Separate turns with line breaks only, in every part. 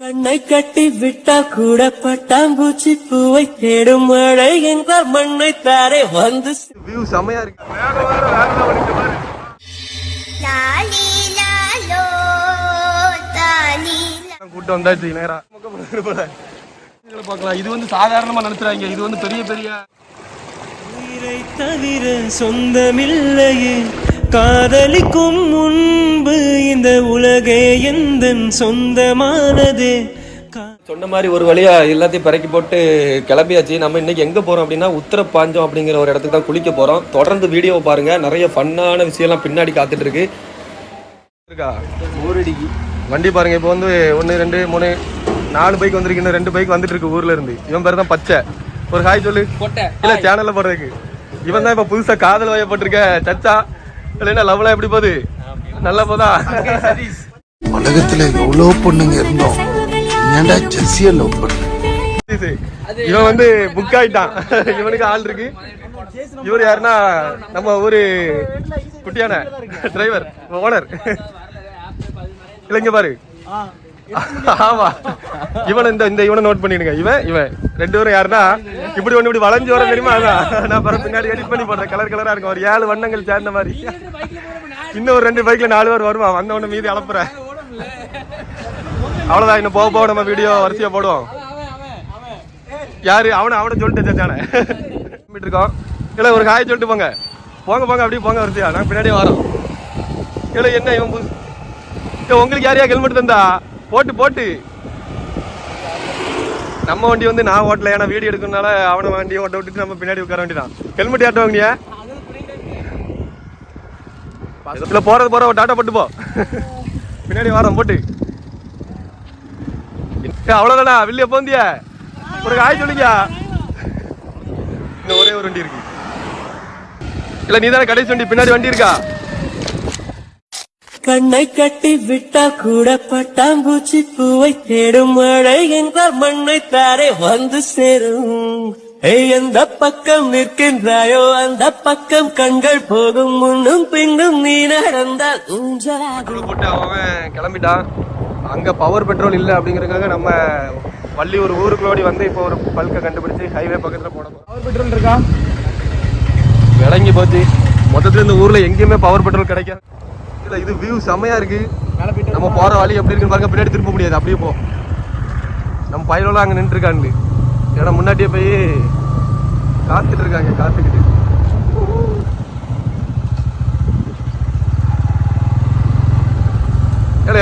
கண்ணை கட்டி விட்டா கூட பட்டாம்பூச்சி பூவை தேடும் மழை என்றால் மண்ணை தாரே வந்து
வியூ செமையா இருக்கு. கூட்டம் வந்தாச்சு நேரா பார்க்கலாம். இது வந்து சாதாரணமா நினைச்சுறாங்க, இது வந்து பெரிய பெரிய
உயிரை தவிர சொந்தமில்லையே காதலிக்கும் முன்பு இந்த உலகே எந்தன் சொந்தமானதே.
சொன்ன மாதிரி ஒரு வழியா எல்லாத்தையும் பறக்கி போட்டு கிளம்பியாச்சு. நம்ம இன்னைக்கு எங்க போறோம் அப்படின்னா உத்தரப்பாஞ்சம் அப்படிங்கிற ஒரு இடத்துக்கு தான் குளிக்க போறோம். தொடர்ந்து வீடியோ பாருங்க, நிறைய ஃபன்னான விஷயம்லாம் பின்னாடி காத்துட்டு இருக்கு. ஊரடிக்கு வண்டி பாருங்க. இப்போ வந்து 1 2 3 4 பைக் வந்திருக்கு, இன்னும் 2 பைக் வந்துட்டு இருக்கு ஊர்ல இருந்து. இவன் பேர் தான் பச்சை. ஒரு ஹாய் சொல்லு இல்ல சேனல்ல போடுறதுக்கு. இவன் தான் இப்ப புதுசா காதல் வயப்பட்டிருக்க சச்சா. இல்லைன்னா லவ்லாம் எப்படி போகுது? நல்லா போதா?
உலகத்துல எவ்வளவு பொண்ணுங்க இருந்தோம், ஏன்டா ஜெஸ்ஸிய லவ் பண்ண?
இவன் வந்து புக் ஆயிட்டான். இவனுக்கு ஆள் இருக்கு. இவர் யாருன்னா நம்ம ஊரு குட்டியான டிரைவர் ஓனர். இல்லைங்க பாரு. ஆமா, இவன் இந்த இவனை நோட் பண்ணிடுங்க. இவன் 2 பேரும் யாருன்னா இப்படி ஒண்ணு இப்படி வளைஞ்சு வர தெரியுமா? அதான் நான் பிறகு பின்னாடி எடிட் பண்ணி போடுறேன். கலர் கலரா இருக்கும். ஒரு 7 வண்ணங்கள் சேர்ந்த மாதிரி. இன்னும் ஒரு 2 பைக்ல 4 பேர் வருவான். வந்த உடனே மீதி அளப்புறேன். அவ்வளவுதான். இன்னும் போக போக நம்ம வீடியோ வரிசையா போடுவோம். யாரு அவனை சொல்லிட்டு சச்சானே இருக்கோம். இல்ல ஒரு காய சொல்லிட்டு போங்க அப்படியே போங்க வரிசையா. நாங்க பின்னாடியே வரோம். இல்ல என்ன இவன் உங்களுக்கு யாரையா ஹெல்மெட் தந்தா? போட்டு நம்ம வண்டி வந்து நான் ஓட்டல, ஏன்னா வீடியோ எடுக்கறதுனால அவனை வண்டியை ஓட்ட விட்டுட்டு நம்ம பின்னாடி உட்கார வேண்டியதான். ஹெல்மெட் யார்ட்ட வாங்கினியா? இல்ல போற டாட்டா போட்டு போ. பின்னாடி வாரம் போட்டு. அவ்வளவுதானா? வெளியே போந்திய ஒரு காய் சொல்லிங்க. இன்னும் ஒரே ஒரு வண்டி இருக்கு. இல்ல நீ தானே கடைசி வண்டி? பின்னாடி வண்டி இருக்கா?
கண்ணை கட்டி விட்டா கூட பட்டாம்பூச்சி பூவை தேடும் மழை என்றால் மண்ணை தாரே வந்து சேரும். எந்த பக்கம் நிற்கின்றாயோ அந்த பக்கம் கண்கள் போகும். முன்னும் பின்னும் நீ நடந்தால்
போட்டு அவன் கிளம்பிட்டான். அங்க பவர் பெட்ரோல் இல்லை அப்படிங்கறதுக்காக நம்ம பள்ளி ஒரு ஊருக்குள்ளோடி வந்து இப்போ ஒரு பல்கை கண்டுபிடிச்சு ஹைவே பக்கத்துல போனோம். பவர் பெட்ரோல் இருக்கா? விளங்கி போச்சு. மொத்தத்துல இந்த ஊர்ல எங்கேயுமே பவர் பெட்ரோல் கிடைக்காது. இல்ல இது வியூ செமையா இருக்கு. நம்ம போற வழி எப்படி இருக்குன்னு பாருங்க. பின்னாடி திரும்ப முடியாது, அப்படியே போ. நம்ம பயிரெல்லாம் அங்க நின்று இருக்காங்க. ஏன்னா முன்னாடியே போய் காத்துட்டு இருக்காங்க. காத்துக்கிட்டு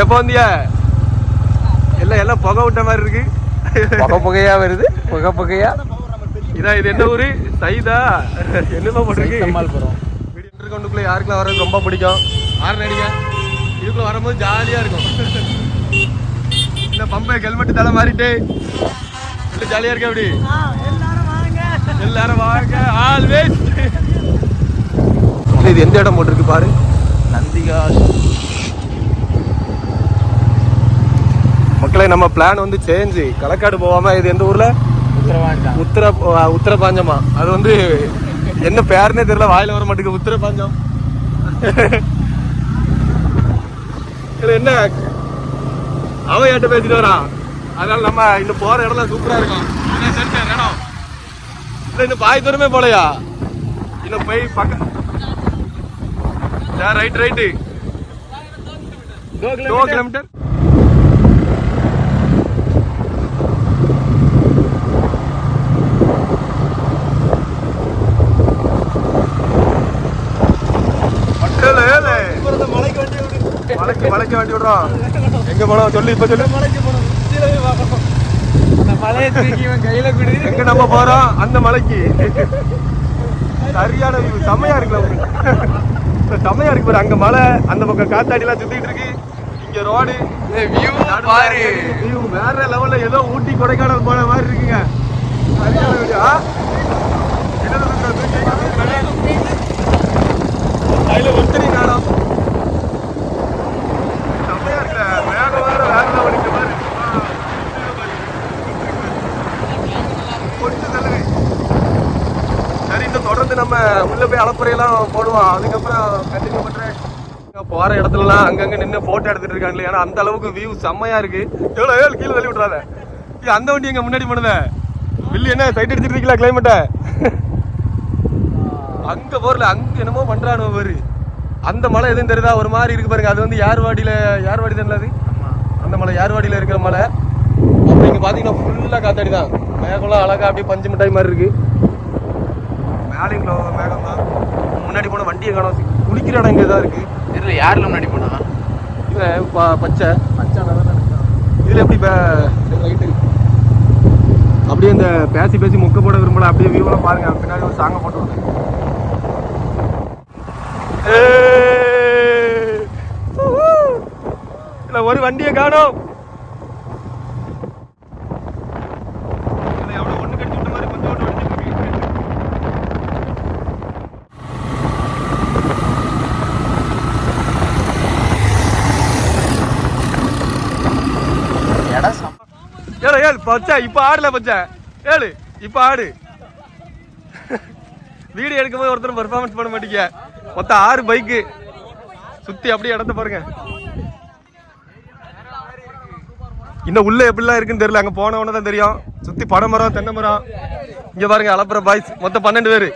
எப்ப வந்தியா? எல்லாம் புகை விட்ட மாதிரி இருக்கு. புகையா வருது. புகையா இதான். இது என்ன ஊரு? சைதா என்னதான் போட்டிருக்கு. கொண்டுக்குள்ள யாருக்கெல்லாம் வர்றது ரொம்ப பிடிக்கும். ஆறு அடிங்க. இதுக்குள்ள வரும்போது ஜாலியா இருக்கும். இந்த பம்பை ஹெல்மெட் தலை மாறிட்டு ஜாலியா இருக்க. அப்படி எல்லாரும் வாங்க ஆல்வேஸ். இது எந்த இடம் போட்டிருக்கு பாரு? நந்திகாஸ். மக்களே நம்ம பிளான் வந்து சேஞ்சு. களக்காடு போகாம இது எந்த ஊர்ல? உத்தரபாஞ்சமா. அது வந்து என்ன பேருன்னே தெரியல, வாயில வர மாட்டேங்குது. உத்தரபாஞ்சம். என்ன அவன் ஏட்ட பேசிட்டு வரான். அதனால நம்ம இன்னும் போற இடம் சூப்பரா இருக்கும். இன்னும் பாய் தூரமே போலையா? இன்னும் போய் பக்கம் ரைட்டு 2 கிலோமீட்டர். மலைக்கு வண்டி விடுறோம். எங்க போனோம் சொல்லு? இப்ப சொல்லு. எங்க நம்ம போறோம்? அந்த மலைக்கு. சரியான வியூ. செமையா இருக்குல்ல? செமையா இருக்கு பாரு. அங்க மலை, அந்த பக்கம் காத்தாடி எல்லாம் சுத்திட்டு இருக்கு. இங்க ரோடு வியூ பாரு. வியூ வேற லெவல்ல. ஏதோ ஊட்டி கொடைக்கானல் போன மாதிரி இருக்குங்க. சரியான வீடியோ. அதுல ஒருத்தரி காணும். சரி, இந்த தொடர்ந்து நம்ம உள்ள போய் அளப்புறையெல்லாம் போடுவோம். அதுக்கப்புறம் கண்டினியூ பண்றேன். போற இடத்துலலாம் அங்கங்க நின்று போட்டோ எடுத்துட்டு இருக்காங்க. ஏன்னா அந்த அளவுக்கு வியூ செம்மையா இருக்கு. எவ்வளவு கீழே தள்ளி விட்டுறாத. அந்த வண்டி எங்க முன்னாடி பண்ணுத வில்லி என்ன சைட் அடிச்சிட்டு இருக்கீங்களா கிளைமேட்ட? அங்க போறல அங்க என்னமோ பண்றானு பாரு. அந்த மலை எதுவும் தெரியுதா? ஒரு மாதிரி இருக்கு பாருங்க. அது வந்து யார்வாடி தானே அது. அந்த மலை யார்வாடியில இருக்கிற மலை. அப்புறம் இங்க பாத்தீங்கன்னா ஃபுல்லா காத்தாடி தான். மேகம்லாம் அழகா அப்படியே பஞ்சு மிட்டாய் மாதிரி இருக்கு. மேலிங்களோ மேகம் தான். முன்னாடி போன வண்டியை காணும். குளிக்கிற இடம் இங்கே தான் இருக்கு.
இதுல யாருல முன்னாடி போனா?
இதுல பச்சை இதுல எப்படி ரைட்டு அப்படியே இந்த பேசி முக்க போட விரும்பல. அப்படியே வியூலாம் பாருங்க. பின்னாடி ஒரு சாங்க போட்டு விடுங்க. இல்ல ஒரு வண்டியை காணோம். ஒண்ணு கட்டி விட்ட மாதிரி கொஞ்சம் ஓட்டு வடிச்சிட்டு இருக்கு. ஏழு பச்சை இப்ப ஆடுல பச்சை ஏழு இப்ப ஆடு. வீடியோ எடுக்கும் போது ஒருத்தர் பெர்ஃபார்மன்ஸ் பண்ண மாட்டீங்க. மொத்தம் 6 பைக்கு சுத்தி அப்படியே இடத்த பாருங்க. இன்னும் உள்ள எப்படிலாம் இருக்குன்னு தெரியல. அங்க போனவன தான் தெரியும். சுத்தி பனை மரம் தென்னை மரம். இங்க பாருங்க அலப்புற பாய்ஸ் மொத்தம் 12 பேரு.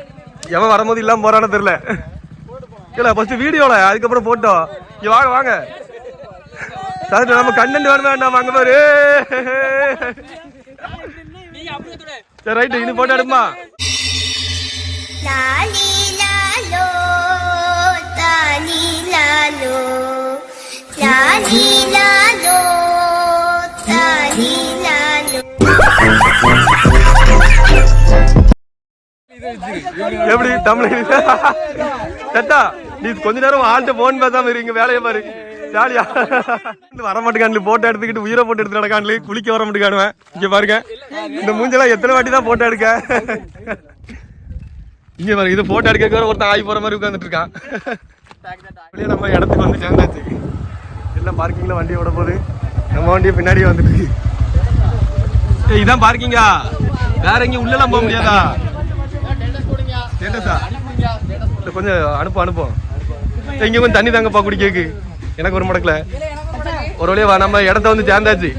எவன் வரும்போது இல்லாம போறான்னு தெரியல. இல்ல ஃபர்ஸ்ட் வீடியோல அதுக்கப்புறம் போட்டோ. இங்க வாங்க வாங்க சார். நம்ம கண்டென்ட் வேணும் வேண்டாம். அங்க பாரு. சரி ரைட்டு இது போட்டோ எடுமா.
லாலி லாலோ தாலி லாலோ லாலி லாலோ தாலி லாலோ.
எப்படி தமிழ் சட்டா நீ கொஞ்ச நேரம் ஆள்கிட்ட போன் பேசாம இருங்க. வேலையை பாரு ஜாலியா. வர மாட்டேங்கான்ல போட்டோ எடுத்துக்கிட்டு உயிரை போட்டு எடுத்து நடக்கான்ல. குளிக்க வர மாட்டேங்கானுவேன். இங்க பாருங்க இந்த மூஞ்செல்லாம் எத்தனை வாட்டி தான் போட்டோ எடுக்க. இங்க பாருங்க இது போட்டோ எடுக்க ஒருத்தன் ஆகி போற மாதிரி உட்காந்துட்டு இருக்கான். நம்ம இடத்துக்கு வந்து சேர்ந்தாச்சு. எல்லாம் பார்க்கிங்ல வண்டி ஓட போகுது. நம்ம வண்டியை பின்னாடியே வந்துட்டு இருக்கு. இதான் பார்க்கிங்கா? வேற எங்கேயும் உள்ளெல்லாம் போக முடியாதா? கொஞ்சம் அனுப்போம். இங்க கொஞ்சம் தண்ணி தாங்கப்பா குடிக்க. எனக்கு ஒரு மடக்கல. ஒரு வழியா நம்ம இடத்த வந்து சேர்ந்தாச்சு.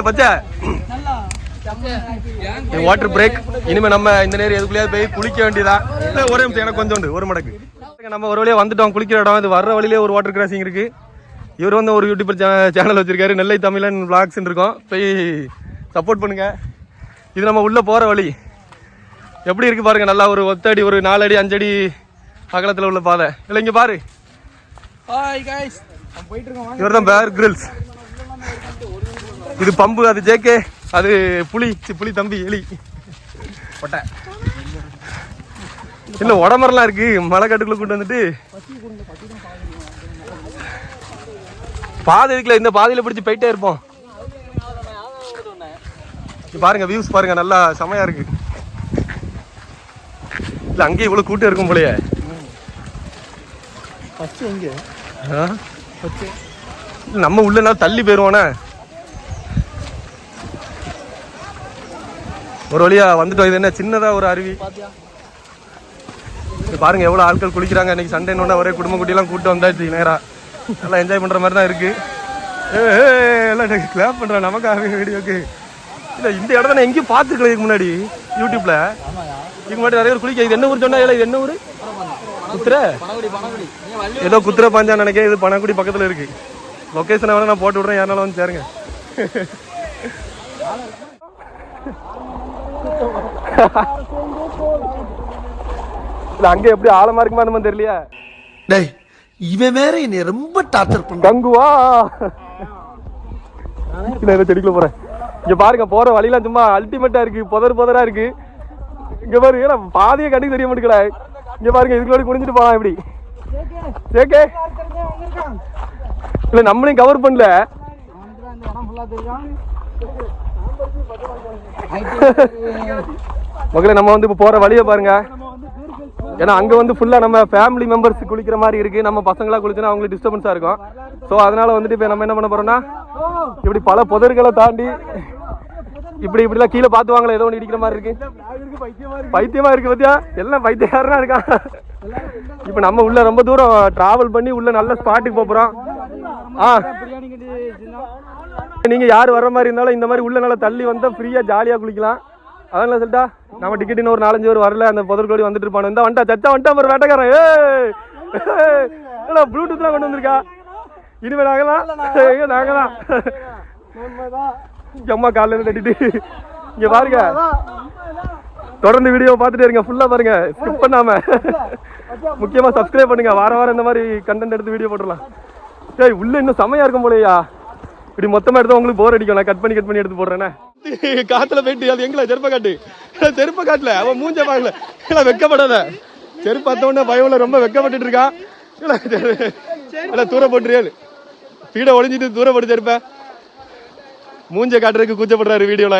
பச்சை வாட்டர் பிரேக். இனிமே நம்ம இந்த நேரம் எதுக்குள்ளேயாவது போய் குளிக்க வேண்டியதா? ஒரே நிமிஷம் எனக்கு கொஞ்சம் ஒரு மடக்கு. நம்ம ஒரு வழியா வந்துட்டோம். குளிக்கிற இடம் இது. வர்ற வழியிலே ஒரு வாட்டர் கிராசிங் இருக்கு. இவர் வந்து ஒரு யூடியூபர் சேனல் வச்சிருக்காரு. நெல்லை தமிழன் விளாக்ஸ் இருக்கும். போய் சப்போர்ட் பண்ணுங்க. இது நம்ம உள்ள போற வழி எப்படி இருக்கு பாருங்க. நல்லா ஒரு 10 அடி ஒரு 4 அடி 5 அடி அகலத்தில் உள்ள பாதை. இல்லை இங்க பாரு. இவர் தான் பேர் கிரில்ஸ். இது பம்பு. அது ஜேகே. அது புலி தம்பி எலி பொட்டை. இல்ல உடம்பரெல்லாம் இருக்கு. மலை கட்டுக்குள்ள கூட்டு வந்துட்டு பாதை இருக்குல்ல. இந்த பாதையில பிடிச்சி போயிட்டே இருப்போம். பாருங்க வியூஸ் பாருங்க. நல்லா செமையா இருக்கு. இல்ல அங்கேயும் இவ்வளவு கூட்டம் இருக்கும் போலயே. நம்ம உள்ள தள்ளி போயிருவோனே. ஒரு வழியா வந்துட்டோம். இது என்ன சின்னதா ஒரு அருவி பாருங்க. எவ்வளவு ஆட்கள் குளிக்கிறாங்க. இன்னைக்கு சண்டேன்னு ஒரே குடும்ப குட்டியெல்லாம் கூட்டு வந்தாச்சு. நேரா நல்லா என்ஜாய் பண்ற மாதிரி தான் இருக்கு. எல்லாம் கிளாப் பண்றேன் நமக்காக வீடியோக்கு. இல்ல இந்த இடத்த நான் எங்கேயும் பார்த்துருக்கல இதுக்கு முன்னாடி யூடியூப்ல. இதுக்கு முன்னாடி நிறைய குளிக்க. இது என்ன ஊர் சொன்னா? இது என்ன ஊரு? குத்துரை. ஏதோ குத்துரை பாஞ்சான்னு நினைக்கிறேன். இது பனகுடி பக்கத்துல இருக்கு. லொகேஷனை வேணா நான் போட்டு விடுறேன். யாருனாலும் வந்து சேருங்க. இல்ல அங்க எப்படி ஆழமா இருக்குமா அந்த மாதிரி தெரியலையா?
டேய் இவன் வேற என்னை ரொம்ப டார்ச்சர் பண்ண.
கங்குவா இல்ல செடிக்குள்ள போறேன். இங்க பாருங்க போற வழியெல்லாம் சும்மா அல்டிமேட்டா இருக்கு. புதரா இருக்கு. இங்க பாருங்க. ஏன்னா பாதையை கட்டி தெரிய மாட்டேங்கல. இங்க பாருங்க இதுக்குள்ள குனிஞ்சிட்டு போலாம். எப்படி சேகே இல்ல நம்மளையும் கவர் பண்ணல. மக்களே நம்ம வந்து இப்ப போற வழியை பாருங்க. ஏன்னா அங்க வந்து ஃபுல்லா நம்ம ஃபேமிலி மெம்பர்ஸ் குளிக்கிற மாதிரி இருக்கு. நம்ம பசங்களா குளிச்சோன்னா அவங்களுக்கு டிஸ்டர்பன்ஸா இருக்கும். ஸோ அதனால வந்துட்டு இப்ப நம்ம என்ன பண்ண போறோம்னா இப்படி பல புதர்களை தாண்டி இப்படிலாம் கீழே பாத்துவாங்களா. ஏதோ ஒன்று இடிக்கிற மாதிரி இருக்கு. பைத்தியமா இருக்கு பத்தியா. எல்லாம் பைத்தியக்காரனா இருக்கான். இப்போ நம்ம உள்ள ரொம்ப தூரம் டிராவல் பண்ணி உள்ள நல்ல ஸ்பாட்டுக்கு போறோம். நீங்க யார் வர்ற மாதிரி இருந்தாலும் இந்த மாதிரி உள்ள நல்லா தள்ளி வந்தா ஃப்ரீயா ஜாலியா குளிக்கலாம். அதனால சொல்லிட்டா நம்ம டிக்கெட் இன்னும் ஒரு 4-5 பேர் வரல, அந்த புதற்கோடி வந்துட்டு இருப்பானு. இந்த வந்துட்டா சச்சா வந்துட்டா ஒரு வேட்டைக்காரன். ப்ளூடூத்லாம் கொண்டு வந்திருக்கா. இனிமே நாங்கதான் அம்மா காலையில தட்டிட்டு இங்க பாருங்க. தொடர்ந்து வீடியோ பார்த்துட்டே இருங்க, ஃபுல்லா பாருங்க, ஸ்கிப் பண்ணாம. முக்கியமா சப்ஸ்கிரைப் பண்ணுங்க. வாரம் இந்த மாதிரி கண்டென்ட் எடுத்து வீடியோ போட்டுடலாம். ஏய் உள்ள இன்னும் செமையா இருக்கும் போலயா. இப்படி மொத்தமா எடுத்தா உங்களுக்கு போர் அடிக்கும். நான் கட் பண்ணி எடுத்து போடுறேனே. காத்துல போயிட்டு அது எங்களை செருப்ப காட்டுல அவன் மூஞ்ச பாக்கல. வெக்கப்படாத. செருப்பு பார்த்த உடனே பயவுல ரொம்ப வெக்கப்பட்டு இருக்கான். தூர போட்டுறியாள் பீட ஒளிஞ்சிட்டு தூர போட்டு செருப்ப மூஞ்ச காட்டுறதுக்கு கூச்சப்படுறாரு வீடியோல.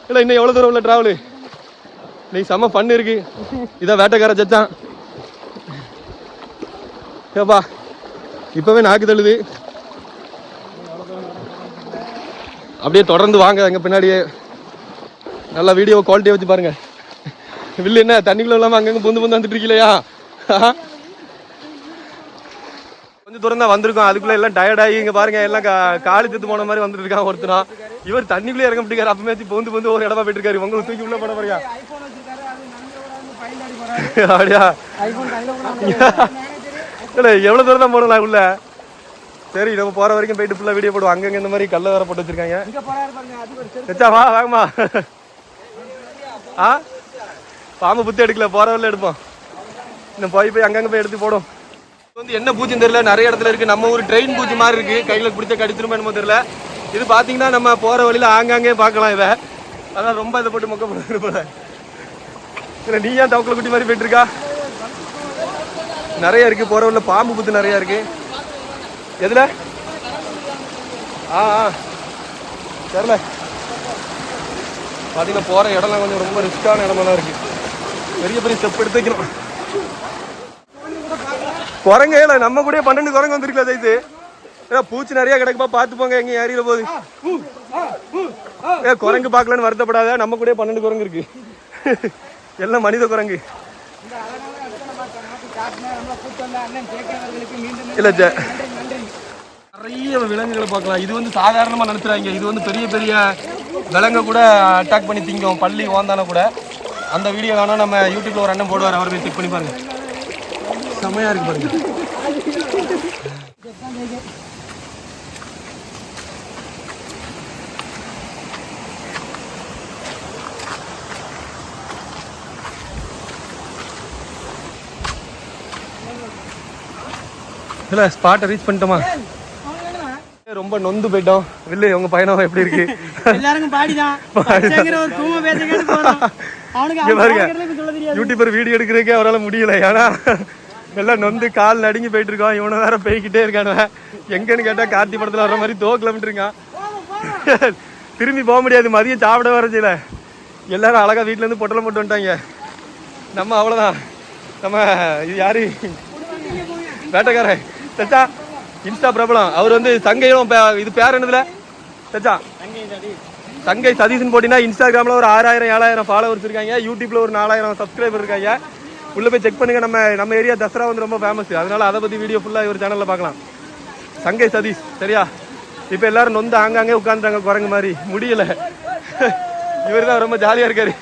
இல்ல இன்னும் எவ்வளவு தூரம் உள்ள டிராவலு. நீ செம்ம ஃபன் இருக்கு. இதான் வேட்டைக்கார சச்சான். ஏப்பா இப்பவே நாக்கு தள்ளுது. அப்படியே தொடர்ந்து வாங்க. எங்க பின்னாடியே நல்லா வீடியோ குவாலிட்டியா வச்சு பாருங்க. வில்லு என்ன தண்ணிக்குள்ள இல்லாம அங்கங்க புந்து வந்துட்டு இருக்கலையா. கொஞ்சம் தூரம் தான் வந்திருக்கோம். அதுக்குள்ள எல்லாம் டயர்டாகி இங்க பாருங்க எல்லாம் காலி செத்து போன மாதிரி வந்துட்டு இருக்கான் ஒருத்தனா. இவர் தண்ணிக்குள்ளே இறங்க முடியாது. அப்பமே புந்து ஒரு இடமா போயிட்டு இருக்காரு. உங்களுக்கு தூக்கி உள்ள போட போறியா? அப்படியா இல்ல எவ்வளவு தூரம் தான் போனலாம் உள்ள. சரி நம்ம போற வரைக்கும் போயிட்டு ஃபுல்லா வீடியோ போடுவோம். அங்கங்க இந்த மாதிரி கல்ல வேற போட்டு வச்சிருக்காங்க. வா வாங்கம்மா. பாம்பு புத்தி எடுக்கல, போற வரல எடுப்போம். இன்னும் போய் அங்கங்க போய் எடுத்து போடும். வந்து என்ன பூச்சின்னு தெரியல, நிறைய இடத்துல இருக்கு. நம்ம ஒரு ட்ரெயின் பூச்சி மாதிரி இருக்கு, கையில பிடிச்ச கடிச்சிருமே என்னமோ தெரியல. இது பாத்தீங்கன்னா நம்ம போற வழியில ஆங்காங்கே பார்க்கலாம் இதை. அதான் ரொம்ப இதை போட்டு மொக்க போட போல. இல்ல நீ ஏன் தவக்கல குட்டி மாதிரி போயிட்டு இருக்கா? நிறைய இருக்கு போற வழியில, பாம்பு புத்து நிறைய இருக்கு. எதுல தெரியல. பாத்தீங்கன்னா போற இடம்லாம் கொஞ்சம் ரொம்ப ரிஸ்கான இடமெல்லாம் இருக்கு. பெரிய ஸ்டெப் எடுத்து வைக்கணும். குரங்கையில நம்ம கூட 12 குரங்கு வந்துருக்கல சைத்து. பூச்சி நிறைய கிடக்குப்பா, பார்த்து போங்க. எங்க ஏறியில போகுது. குரங்கு பார்க்கலன்னு வருத்தப்படாத. நம்ம கூட 12 குரங்கு இருக்கு. எல்லாம் மனித குரங்கு. இல்ல நிறைய விலங்குகளை பார்க்கலாம். இது வந்து சாதாரணமா நினைச்சுறாங்க. இது வந்து பெரிய விலங்கு கூட அட்டாக் பண்ணி திங்கும். பள்ளி ஓந்தான கூட. அந்த வீடியோ வேணா நம்ம யூடியூப்ல ஒரு அண்ணன் போடுவார், அவர் போய் செக் பண்ணி பாருங்க. செமையா இருக்கு பாருங்க. இல்ல ஸ்பாட்டை ரீச் பண்ணிட்டோமா? ரொம்ப நொந்து போயிட்டோம். வில்லு உங்க பயணம் எப்படி இருக்கு? எல்லாருக்கும் பாடிதான் ஒரு தூம பேசிக்கிட்டு போறோம். அவனுக்கு யூடியூபர் வீடியோ எடுக்கிறதுக்கே அவரால் முடியல. ஏன்னா எல்லாம் நொந்து கால் நடுங்கி போயிட்டு இருக்கோம். இவனை வேற போய்கிட்டே இருக்கானுவ. எங்கன்னு கேட்டா கார்த்தி படத்துல வர்ற மாதிரி 2 கிலோமீட்டர் இருக்கான். திரும்பி போக முடியாது. மதியம் சாப்பிட வர செய்யல. எல்லாரும் அழகா வீட்டுல இருந்து பொட்டலம் போட்டு வந்துட்டாங்க. நம்ம அவ்வளவுதான். நம்ம இது யாரு வேட்டைக்காரன் சச்சா, இன்ஸ்டா பிரபலம். அவர் வந்து சங்கையும் இது பேர் என்னதுல சச்சா, சங்கை சதீஷ்னு போட்டினா இன்ஸ்டாகிராம்ல ஒரு 6000-7000 ஃபாலோவர்ஸ் இருக்காங்க. யூடியூப்ல ஒரு 4000 சப்ஸ்கிரைபர் இருக்காங்க. உள்ள போய் செக் பண்ணுங்க. நம்ம ஏரியா தசரா வந்து ரொம்ப ஃபேமஸ். அதனால அதை பத்தி வீடியோ ஃபுல்லா இவர் சேனல்ல பார்க்கலாம். சங்கை சதீஷ் சரியா. இப்ப எல்லாரும் நொந்து ஆங்காங்கே உட்காந்துட்டாங்க குரங்கு மாதிரி. முடியல. இவர் தான் ரொம்ப ஜாலியா இருக்காரு.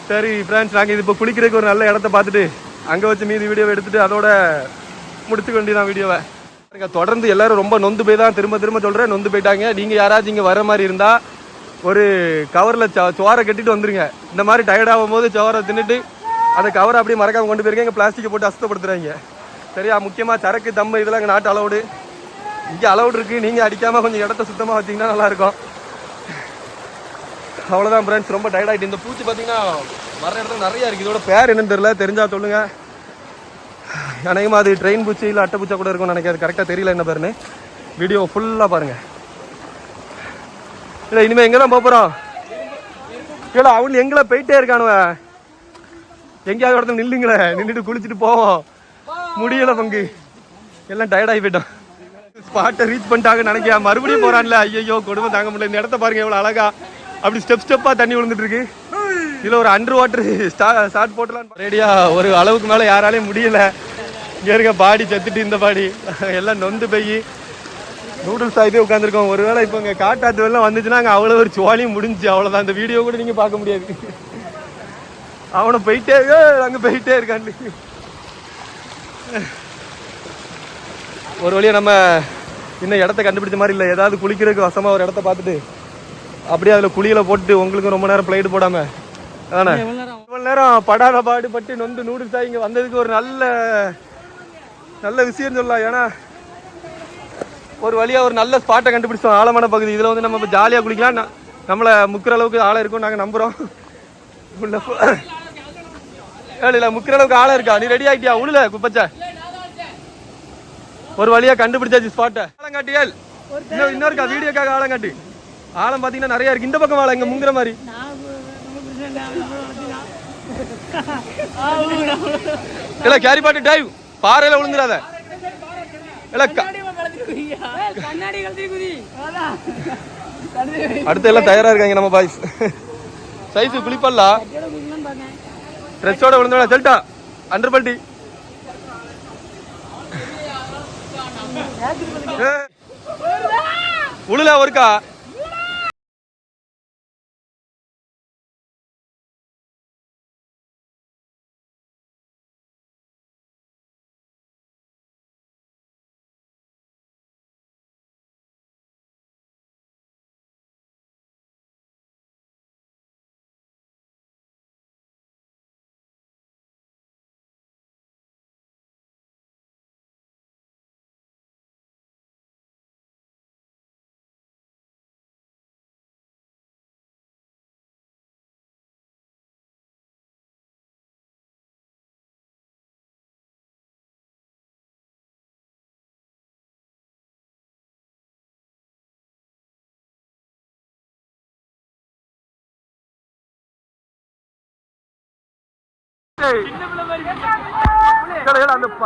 சரி ஃப்ரெண்ட்ஸ், நாங்கள் இது இப்போ குளிக்கிறதுக்கு ஒரு நல்ல இடத்த பார்த்துட்டு அங்கே வச்சு மீதி வீடியோவை எடுத்துட்டு அதோட முடிச்சுக்க வேண்டியதான் வீடியோவை. தொடர்ந்து எல்லாரும் ரொம்ப நொந்து போய் தான் திரும்ப சொல்கிறேன், நொந்து போயிட்டாங்க. நீங்கள் யாராச்சும் இங்கே வர மாதிரி இருந்தால் ஒரு கவரில் சோறை கட்டிட்டு வந்துருங்க. இந்த மாதிரி டயர்டாகும் போது சோறை தின்னுட்டு அந்த கவரை அப்படியே மறக்காமல் கொண்டு போயிருக்கேன். பிளாஸ்டிக்கை போட்டு அசுத்தப்படுத்துறாங்க சரியா. முக்கியமாக சரக்கு தம்பு இதெல்லாம் எங்கள் நாட்டு அலவுடு. இங்கே அலவுடு இருக்குது. நீங்கள் அடிக்காமல் கொஞ்சம் இடத்த சுத்தமாக வச்சிங்கன்னா நல்லாயிருக்கும். அவ்வளோதான் ஃப்ரெண்ட்ஸ், ரொம்ப டயர்ட் ஆகிட்டு. இந்த பூச்சி பார்த்தீங்கன்னா வர இடத்துல நிறையா இருக்குது. இதோட பேர் என்னன்னு தெரியல, தெரிஞ்சால் சொல்லுங்கள். அநேகமாக அது ட்ரெயின் பூச்சி இல்லை அட்டை பூச்சா கூட இருக்கும்னு நினைக்காது. கரெக்டாக தெரியல என்ன பேருன்னு. வீடியோ ஃபுல்லாக பாருங்கள். இல்லை இனிமேல் எங்கே தான் போகிறோம்? இல்லை அவங்க எங்களை போயிட்டே இருக்கானுவ. எங்கேயாவது இடத்துல நில்லுங்களே, நின்றுட்டு குளிச்சுட்டு போவோம். முடியலை பங்கு, எல்லாம் டயர்டாகி போயிட்டோம். ஸ்பாட்டை ரீச் பண்ணிட்டாங்கன்னு நினைக்கிறேன். மறுபடியும் போகிறான்ல, ஐயோ குடும்பம் தாங்க முடியல. இந்த இடத்த பாருங்க எவ்வளோ அழகா. அப்படி ஸ்டெப்பா தண்ணி விழுந்துட்டு இருக்கு. இதுல ஒரு அண்டர் வாட்டர் ஸ்டார்ட் போட்டலாம். ரெடியா ஒரு அளவுக்கு மேல யாராலையும் முடியல. இங்க இருக்க பாடி செத்துட்டு இந்த பாடி எல்லாம் நொந்து போய் நூடுல்ஸ் ஆகிட்டே உட்காந்துருக்கோம். ஒருவேளை இப்போ இங்கே காட்டாத்து வெள்ளம் வந்துச்சுன்னா அங்கே அவ்வளோ ஒரு சுவாலியும் முடிஞ்சு அவ்வளோதான். இந்த வீடியோ கூட நீங்கள் பார்க்க முடியாது. அவனை போயிட்டே அங்கே போயிட்டே இருக்காண்டு. ஒரு வழியாக நம்ம இன்னும் இடத்த கண்டுபிடிச்ச மாதிரி இல்லை. ஏதாவது குளிக்கிறதுக்கு வசமாக ஒரு இடத்த பார்த்துட்டு அப்படியே அதில் குளியில் போட்டு உங்களுக்கு ரொம்ப நேரம் பிளைட் போடாமல் அதானே இவ்வளோ நேரம் படாத பாடுபட்டு நொந்து நூடுல்ஸ் ஆகி இங்கே வந்ததுக்கு ஒரு நல்ல விஷயம் சொல்லலாம். ஏன்னா ஒரு வழியாக ஒரு நல்ல ஸ்பாட்டை கண்டுபிடிச்சோம். ஆழமான பகுதி. இதில் வந்து நம்ம இப்போ ஜாலியாக குளிக்கலாம். நம்மளை முக்கிற அளவுக்கு ஆழம் இருக்கும் நாங்கள் நம்புகிறோம். இல்லை முக்கிற அளவுக்கு ஆழம் இருக்கா? நீ ரெடி ஆகிட்டியா? உள்ள குப்பச்ச ஒரு வழியாக கண்டுபிடிச்சாச்சு ஸ்பாட்டை. ஆழங்காட்டியல் இன்னொருக்கா வீடியோக்காக ஆழங்காட்டி. ஆழம் பார்த்தீங்கன்னா நிறையா இருக்குது. இந்த பக்கம் ஆழம் இங்கே முங்குற மாதிரி. இல்லை கேரி பாட்டு டைவ் பாறையில் விழுந்துடாத. அடுத்து எல்லாம் தயாரா இருக்காங்க நம்ம பாய்ஸ். சைஸ் குளிப்பல்லாம் ட்ரெஸ்ஸோட விழுந்தோட செல்டா அண்டர் பல்டி. உழுல ஒருக்கா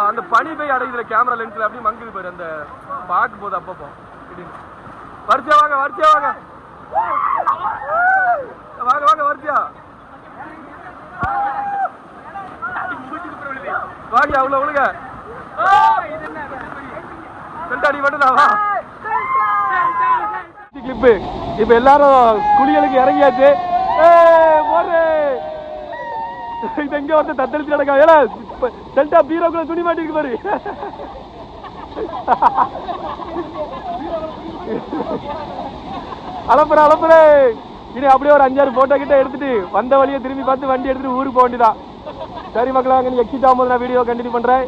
அந்த பனி போய் அடையுதுல கேமரா லென்ஸ்ல அப்படியே மங்குது பாரு. அந்த பாக்கு போது அப்பப்போ வரிசையா வாங்க வரிசையா வாங்க வாங்க வாங்க வரிசையா வாங்க. அவ்வளோ விழுங்க செல்டாடி மட்டும்தாவா கிளிப்பு. இப்ப எல்லாரும் குளியலுக்கு இறங்கியாச்சு. இது எங்க வந்து தத்தளிச்சு நடக்கா? ஏன்னா செல்டா பீரோக்குள்ள துணி மாட்டிருக்கு பாரு. அலப்புற இனி அப்படியே ஒரு 5-6 போட்டோ கிட்ட எடுத்துட்டு வந்த வழியை திரும்பி பார்த்து வண்டி எடுத்துட்டு ஊருக்கு போக வேண்டியதான். சரி மக்களா, அங்கே எக்ஸிட் ஆகும்போது நான் வீடியோ கண்டினியூ பண்றேன்.